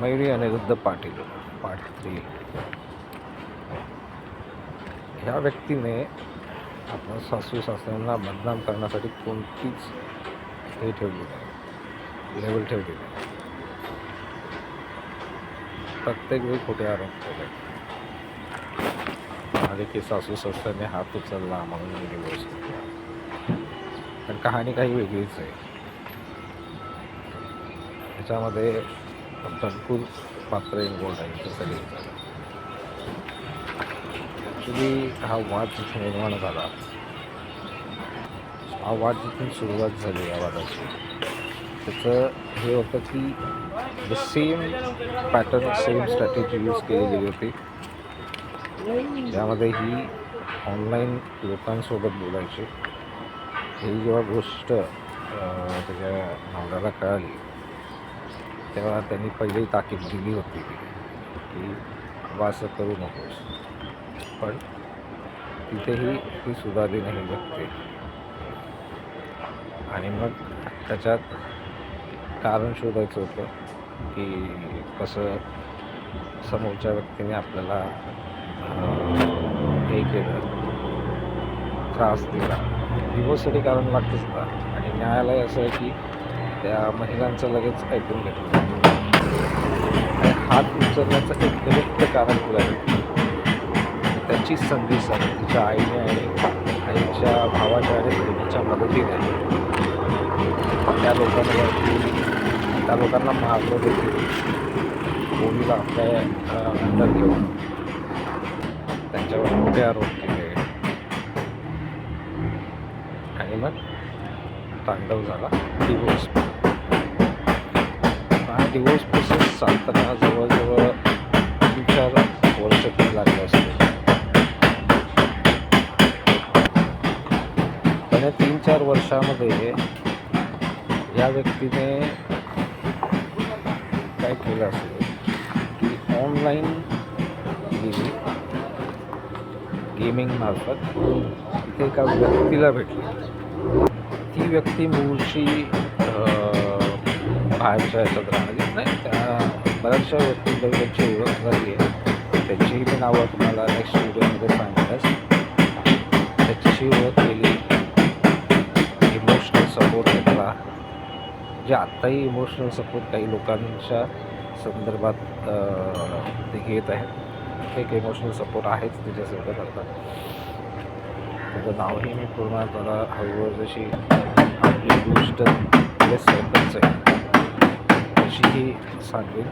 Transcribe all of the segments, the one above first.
Mayuri Aniruddha Patil part 3. ह्या व्यक्तीने आपण सासू सासऱ्यांना बदनाम करण्यासाठी कोणतीच हे ठेवली नाही, लेवल ठेवली नाही. प्रत्येक वेळी खोटे आरोप केले आणि की सासू सासऱ्याने हात उचलला म्हणून मी डिवोर्स घेतला. पण कहाणी काही वेगळीच आहे. त्याच्यामध्ये भरपूर पात्र इन्व्हॉल्व आहे. त्यासाठी ॲक्च्युली हा वाद जिथे निर्माण झाला, हा वाद जिथून सुरुवात झाली या वादाची, त्याचं हे होतं की same pattern, same strategy use केली गेली होती. त्यामध्ये ही ऑनलाईन लोकांसोबत बोलायची. ही जेव्हा गोष्ट त्याच्या नवऱ्याला कळाली तेव्हा त्यांनी पहिली ताकीद दिली होती की असं करू नकोस. पण तिथेही ती सुधारली नाही व्यक्ती. आणि मग त्याच्यात कारण शोधायचं होतं की कसं समोरच्या व्यक्तीने आपल्याला हे केलं, त्रास दिला. डिवोर्ससाठी कारण लागतंच ना. आणि न्यायालय असं आहे की त्या महिलांचं लगेच ऐकून घेतलं आणि हात उचलण्याचं एक निमित्त कारण तुला त्याची संधी झाली. तिच्या आईने आणि आईच्या भावाच्या आणि बहिणीच्या मदतीने त्या लोकांना मारलं देखील. कोणीला आपल्या अंडर घेऊन त्यांच्यावर मोठे आरोप केले आणि मग तांडव झाला डिवोर्स. हा डिवोर्स प्रोसेस चालताना जवळजवळ 3-4 वर्ष तरी लागले असते. पण या 3-4 वर्षामध्ये या व्यक्तीने काय केलं असेल की ऑनलाईन गेमिंग मार्फत तिथे एका व्यक्तीला भेटली. ती व्यक्ती मूळची बाहेरच्या ह्याच्यात राहणारी नाही. त्या बऱ्याचशा व्यक्तींकडे त्यांची ओळख झाली आहे. त्यांचीही मी नावं तुम्हाला नेक्स्ट व्हिडिओमध्ये सांगण्यास. त्याच्याशी ओळख केली, इमोशनल सपोर्ट घेतला. जे आत्ताही इमोशनल सपोर्ट काही लोकांच्या संदर्भात ते घेत आहेत. एक इमोशनल सपोर्ट आहेच त्याच्यासोबत. आता त्याचं नावही मी पूर्ण जरा हळूहळू जशी आपली गोष्ट सरपंच आहे तशीही सांगेन.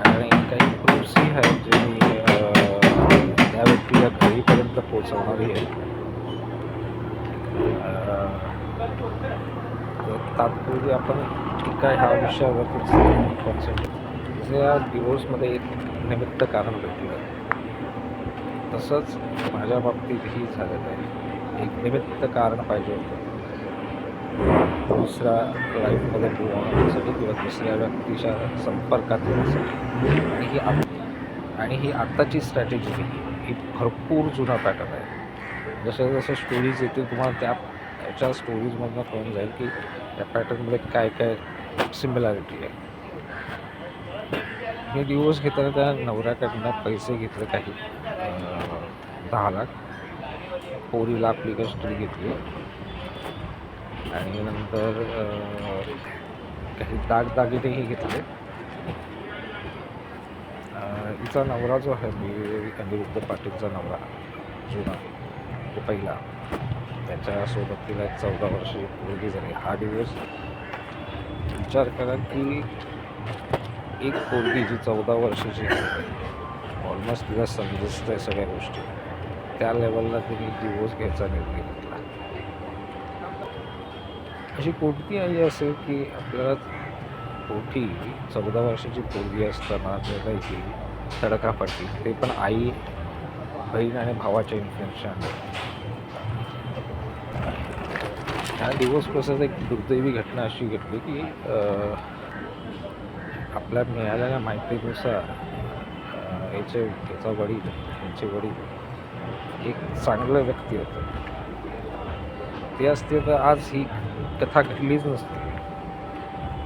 आणि काही प्रूफ्सही आहेत जे मी त्या व्यक्तीला घरीपर्यंत पोचवणारी आहे. तात्पुरती आपण टीका ह्या विषयावरतीच कॉन्सन्ट्रेट. जे या डिवोर्समध्ये एक निमित्त कारण भेटलं, तसंच माझ्या बाबतीतही झालेलं आहे. एक निमित्त कारण पाहिजे होतं दुसऱ्या लाईफमध्ये मूव्ह होण्यासाठी किंवा दुसऱ्या व्यक्तीच्या संपर्कात येण्यासाठी. आणि ही आत्ताची स्ट्रॅटेजी ही भरपूर जुना पॅटर्न आहे. जसं जसं स्टोरीज येतील तुम्हाला त्याच्या स्टोरीजमधनं कळून जाईल की त्या पॅटर्नमध्ये काय काय सिमिलॅरिटी आहे. मी डिवोर्स घेताना त्या नवऱ्याकडनं पैसे घेतले काही 10 लाख. पोरीला आपली कस्टडी घेतली आणि नंतर काही दागदागिनेही घेतले. हिचा नवरा जो आहे अनिरुद्ध पाटीलचा नवरा जुना तो पहिला, त्याच्यासोबत तिला 14 वर्षी मुलगी झाली. हा डिवोर्स विचार करा की एक पोरगी जी 14 वर्षाची आहे, ऑलमोस्ट तिला समजत आहे सगळ्या गोष्टी, त्या लेवलला तिने डिवोर्स घ्यायचा निर्णय घेतला. अशी कोणती आई असेल की आपल्याला मोठी 14 वर्षाची पोरगी असताना त्याला ही तडकाफडकी, ते पण आई, बहीण आणि भावाच्या इन्फ्लुएन्सच्या. ह्या डिवोर्स प्रोसेस एक दुर्दैवी घटना अशी घडली की आपल्या मिळालेल्या माहितीनुसार याचा वडील, यांचे वडील एक चांगलं व्यक्ती होतं. ते असते तर आज ही कथा घडलीच नसती.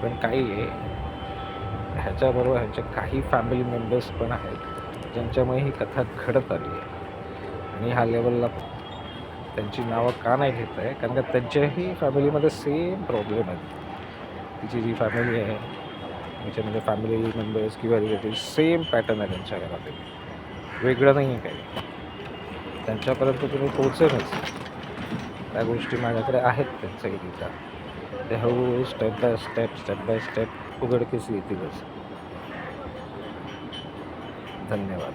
पण काही ह्याच्याबरोबर ह्यांचे काही फॅमिली मेंबर्स पण आहेत ज्यांच्यामुळे ही कथा घडत आली आहे. आणि ह्या लेवलला त्यांची नावं का नाही घेत आहे, कारण का त्यांच्याही फॅमिलीमध्ये सेम प्रॉब्लेम आहेत. तिची जी फॅमिली आहे त्याच्यामध्ये फॅमिली मेंबर्स किंवा रिलेटिव्ह सेम पॅटर्न आहे त्यांच्या घरातील, वेगळं नाही आहे काही. त्यांच्यापर्यंत तुम्ही पोहोचेलच. त्या गोष्टी माझ्याकडे आहेत त्यांच्याकरिता. ते हळूहळू स्टेप बाय स्टेप उघडकीस येतीलच. धन्यवाद.